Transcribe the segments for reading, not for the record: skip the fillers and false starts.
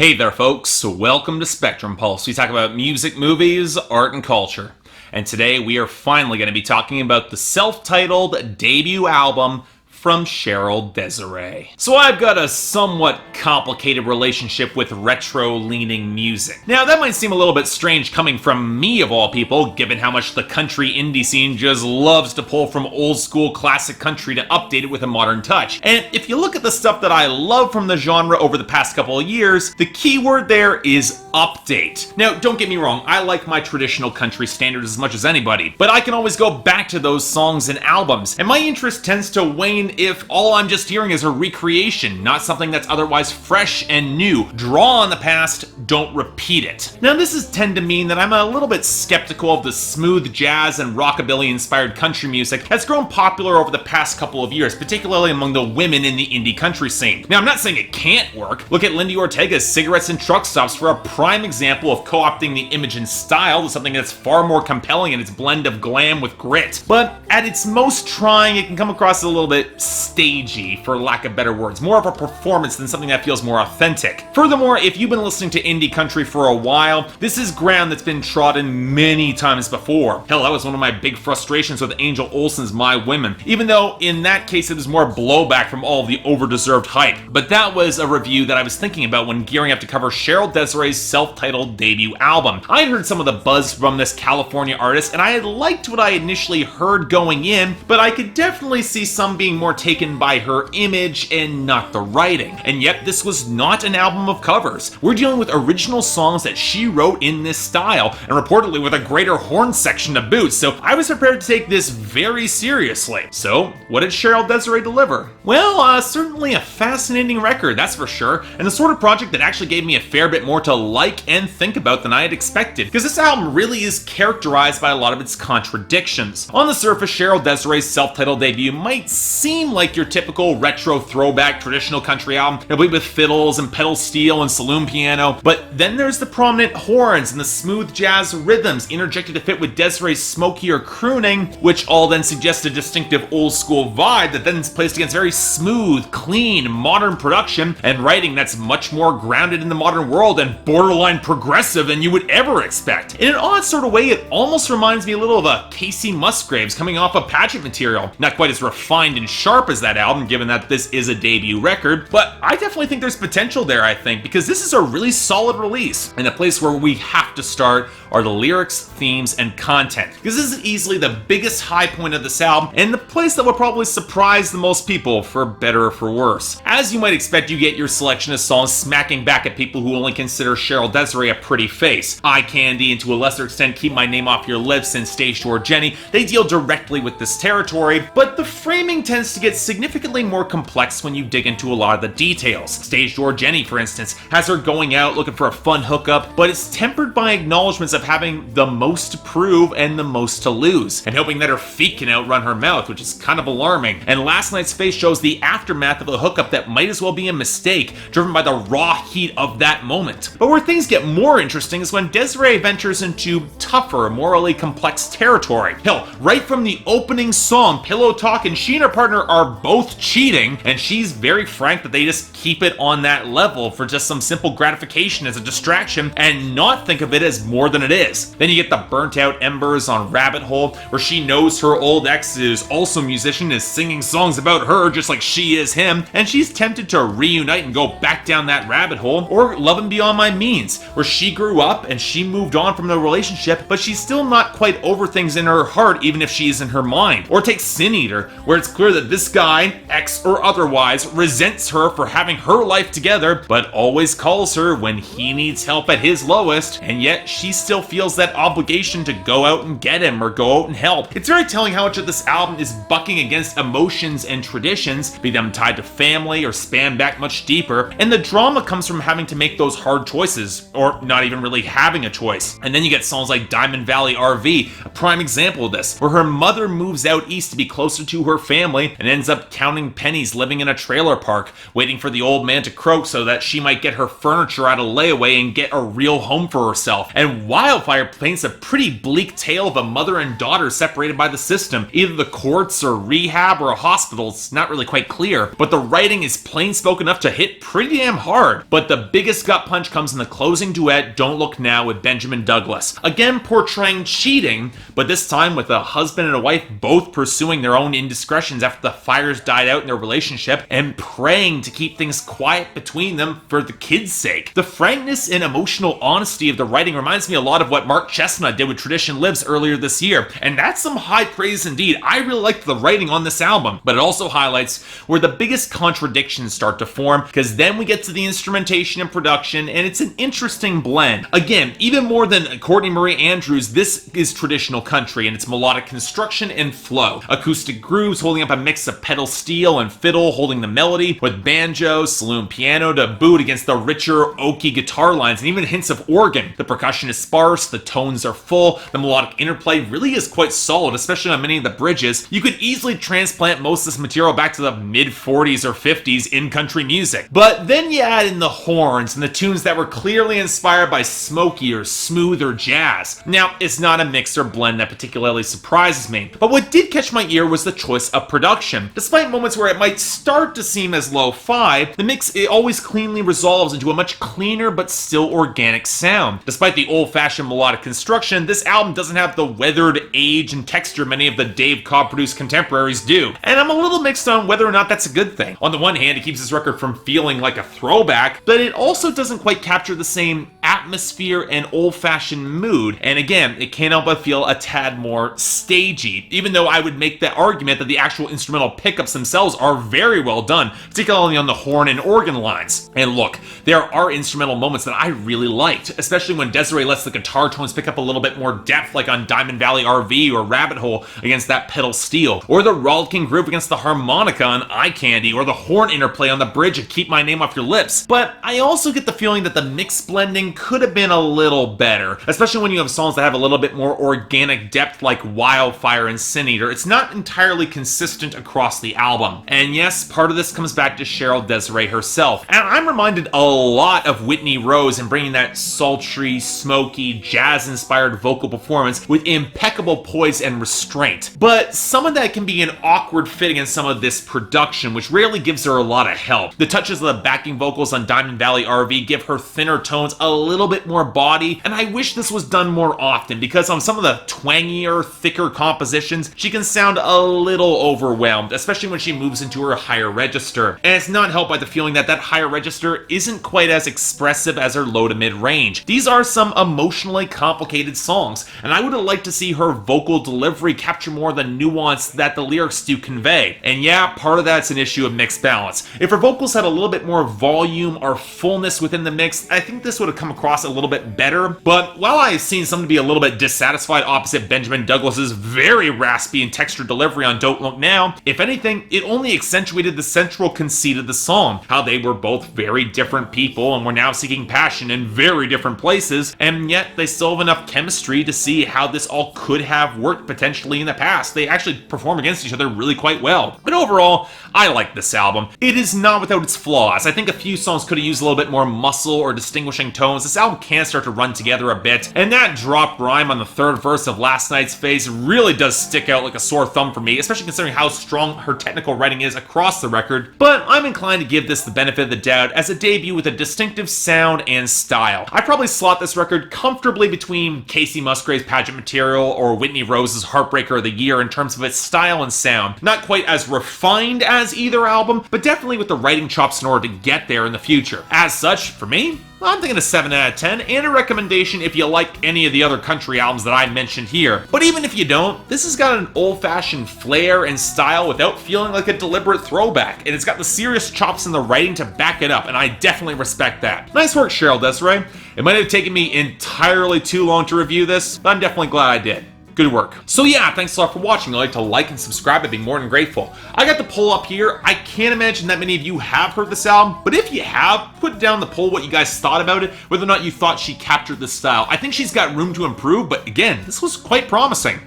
Hey there folks, welcome to Spectrum Pulse. We talk about music, movies, art, and culture. And today we are finally going to be talking about the self-titled debut album from Cheryl Desere'e. So I've got a somewhat complicated relationship with retro-leaning music. Now that might seem a little bit strange coming from me of all people, given how much the country indie scene just loves to pull from old school classic country to update it with a modern touch. And if you look at the stuff that I love from the genre over the past couple of years, the key word there is update. Now don't get me wrong, I like my traditional country standards as much as anybody, but I can always go back to those songs and albums, and my interest tends to wane if all I'm just hearing is a recreation, not something that's otherwise fresh and new. Draw on the past, don't repeat it. Now this is tend to mean that I'm a little bit skeptical of the smooth jazz and rockabilly inspired country music that's grown popular over the past couple of years, particularly among the women in the indie country scene. Now I'm not saying it can't work. Look at Lindy Ortega's Cigarettes and Truck Stops for a prime example of co-opting the image and style to something that's far more compelling in its blend of glam with grit. But at its most trying, it can come across as a little bit stagey, for lack of better words, more of a performance than something that feels more authentic. Furthermore, if you've been listening to indie country for a while, this is ground that's been trodden many times before. Hell, that was one of my big frustrations with Angel Olsen's My Women, even though in that case it was more blowback from all of the over-deserved hype. But that was a review that I was thinking about when gearing up to cover Cheryl Desere'e's self-titled debut album. I had heard some of the buzz from this California artist, and I had liked what I initially heard going in, but I could definitely see some being more taken by her image and not the writing. And yet this was not an album of covers. We're dealing with original songs that she wrote in this style, and reportedly with a greater horn section to boot, so I was prepared to take this very seriously. So, what did Cheryl Desere'e deliver? Well, certainly a fascinating record, that's for sure, and the sort of project that actually gave me a fair bit more to like and think about than I had expected, because this album really is characterized by a lot of its contradictions. On the surface, Cheryl Desere'e's self-titled debut might seem like your typical retro throwback traditional country album, complete with fiddles and pedal steel and saloon piano, but then there's the prominent horns and the smooth jazz rhythms interjected to fit with Desere'e's smokier crooning, which all then suggest a distinctive old school vibe that then is placed against very smooth, clean, modern production and writing that's much more grounded in the modern world and borderline progressive than you would ever expect. In an odd sort of way, it almost reminds me a little of a Casey Musgraves coming off of Pageant material. Not quite as refined and sharp as that album, given that this is a debut record, but I definitely think there's potential there, I think, because this is a really solid release. And the place where we have to start are the lyrics, themes, and content, because this is easily the biggest high point of this album, and the place that will probably surprise the most people, for better or for worse. As you might expect, you get your selection of songs smacking back at people who only consider Cheryl Desere'e a pretty face. Eye Candy, and to a lesser extent Keep My Name Off Your Lips and Stage Door Jenny, they deal directly with this territory, but the framing tends to get significantly more complex when you dig into a lot of the details. Stage Door Jenny, for instance, has her going out looking for a fun hookup, but it's tempered by acknowledgments of having the most to prove and the most to lose, and hoping that her feet can outrun her mouth, which is kind of alarming. And Last Night's Face shows the aftermath of a hookup that might as well be a mistake, driven by the raw heat of that moment. But where things get more interesting is when Desere'e ventures into tougher, morally complex territory. Hell, right from the opening song, Pillow Talk, and she and her partner are both cheating, and she's very frank that they just keep it on that level for just some simple gratification as a distraction and not think of it as more than it is. Then you get the Burnt Out Embers on Rabbit Hole, where she knows her old ex is also a musician, is singing songs about her just like she is him, and she's tempted to reunite and go back down that rabbit hole. Or Lovin' Beyond My Means, where she grew up and she moved on from the relationship, but she's still not quite over things in her heart, even if she's in her mind. Or take Sin Eater, where it's clear that this guy, ex or otherwise, resents her for having her life together, but always calls her when he needs help at his lowest, and yet she still feels that obligation to go out and get him or go out and help. It's very telling how much of this album is bucking against emotions and traditions, be them tied to family or span back much deeper, and the drama comes from having to make those hard choices, or not even really having a choice. And then you get songs like Diamond Valley RV, a prime example of this, where her mother mother moves out east to be closer to her family and ends up counting pennies living in a trailer park, waiting for the old man to croak so that she might get her furniture out of layaway and get a real home for herself. And Wildfire paints a pretty bleak tale of a mother and daughter separated by the system, either the courts or rehab or a hospital. It's not really quite clear, but the writing is plain spoken enough to hit pretty damn hard. But the biggest gut punch comes in the closing duet, Don't Look Now, with Benjamin Douglas. Again portraying cheating, but this time with a husband and a wife both pursuing their own indiscretions after the fires died out in their relationship and praying to keep things quiet between them for the kids' sake. The frankness and emotional honesty of the writing reminds me a lot of what Mark Chestnut did with Tradition Lives earlier this year, and that's some high praise indeed. I really liked the writing on this album, but it also highlights where the biggest contradictions start to form, because then we get to the instrumentation and production, and it's an interesting blend. Again, even more than Courtney Marie Andrews, this is traditional country in its melodic construction and flow. Acoustic grooves holding up a mix of pedal steel and fiddle holding the melody, with banjo, saloon piano to boot against the richer, oaky guitar lines and even hints of organ. The percussion is sparse, the tones are full, the melodic interplay really is quite solid, especially on many of the bridges. You could easily transplant most of this material back to the mid-40s or 50s in country music. But then you add in the horns and the tunes that were clearly inspired by smoky or smooth or jazz. Now, it's not a mix or blend that particularly surprises me, but what did catch my ear was the choice of production. Despite moments where it might start to seem as lo-fi, the mix always cleanly resolves into a much cleaner but still organic sound. Despite the old-fashioned melodic construction, this album doesn't have the weathered age and texture many of the Dave Cobb-produced contemporaries do, and I'm a little mixed on whether or not that's a good thing. On the one hand, it keeps this record from feeling like a throwback, but it also doesn't quite capture the same atmosphere and old-fashioned mood, and again, it can't help but feel a tad more stagey, even though I would make the argument that the actual instrumental pickups themselves are very well done, particularly on the horn and organ lines. And look, there are instrumental moments that I really liked, especially when Desiree lets the guitar tones pick up a little bit more depth, like on Diamond Valley RV or Rabbit Hole against that pedal steel, or the rollicking groove against the harmonica on Eye Candy, or the horn interplay on the bridge of Keep My Name Off Your Lips. But I also get the feeling that the mix blending could have been a little better, especially when you have songs that have a little bit more organic depth like Wildfire and Sin Eater. It's not entirely consistent across the album. And yes, part of this comes back to Cheryl Desere'e herself. And I'm reminded a lot of Whitney Rose in bringing that sultry, smoky, jazz-inspired vocal performance with impeccable poise and restraint. But some of that can be an awkward fit against some of this production, which rarely gives her a lot of help. The touches of the backing vocals on Diamond Valley RV give her thinner tones a little bit more body, and I wish this was done more often, because on some of the twangier, thicker compositions, she can sound a little overwhelmed, especially when she moves into her higher register. And it's not helped by the feeling that that higher register isn't quite as expressive as her low to mid range. These are some emotionally complicated songs, and I would have liked to see her vocal delivery capture more of the nuance that the lyrics do convey. And yeah, part of that's an issue of mix balance. If her vocals had a little bit more volume or fullness within the mix, I think this would have come across a little bit better. But while I've seen some to be a little bit dissatisfied opposite Benjamin Douglas's very raspy and textured delivery on Don't Look Now, if anything, it only accentuated the central conceit of the song, how they were both very different people and were now seeking passion in very different places, and yet they still have enough chemistry to see how this all could have worked potentially in the past. They actually perform against each other really quite well. But overall, I like this album. It is not without its flaws. I think a few songs could have used a little bit more muscle or distinguishing tones. This album can start to run together a bit, and that drop rhyme on the third verse of Last Night's Face really does stick out like a sore thumb for me, especially considering how strong her technical writing is across the record. But I'm inclined to give this the benefit of the doubt as a debut with a distinctive sound and style. I'd probably slot this record comfortably between Casey Musgrave's Pageant Material or Whitney Rose's Heartbreaker of the Year in terms of its style and sound. Not quite as refined as either album, but definitely with the writing chops in order to get there in the future. As such, for me, I'm thinking a 7 out of 10, and a recommendation if you like any of the other country albums that I mentioned here. But even if you don't, this has got an old-fashioned flair and style without feeling like a deliberate throwback, and it's got the serious chops in the writing to back it up, and I definitely respect that. Nice work, Cheryl Desere'e. It might have taken me entirely too long to review this, but I'm definitely glad I did. Good work. So yeah, thanks a lot for watching. I'd like to like and subscribe. I'd be more than grateful. I got the poll up here. I can't imagine that many of you have heard this album, but if you have, put down the poll what you guys thought about it, whether or not you thought she captured this style. I think she's got room to improve, but again, this was quite promising.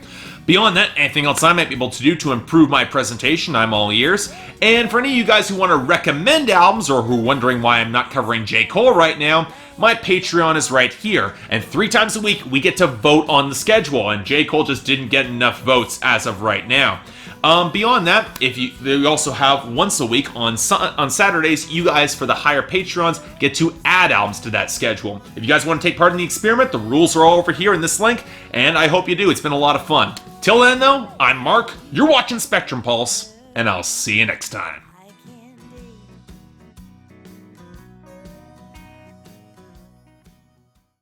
Beyond that, anything else I might be able to do to improve my presentation, I'm all ears. And for any of you guys who want to recommend albums or who are wondering why I'm not covering J. Cole right now, my Patreon is right here. And 3 times a week, we get to vote on the schedule, and J. Cole just didn't get enough votes as of right now. Beyond that, we also have once a week on Saturdays, you guys for the higher Patreons get to add albums to that schedule. If you guys want to take part in the experiment, the rules are all over here in this link, and I hope you do. It's been a lot of fun. Till then, though, I'm Mark, you're watching Spectrum Pulse, and I'll see you next time.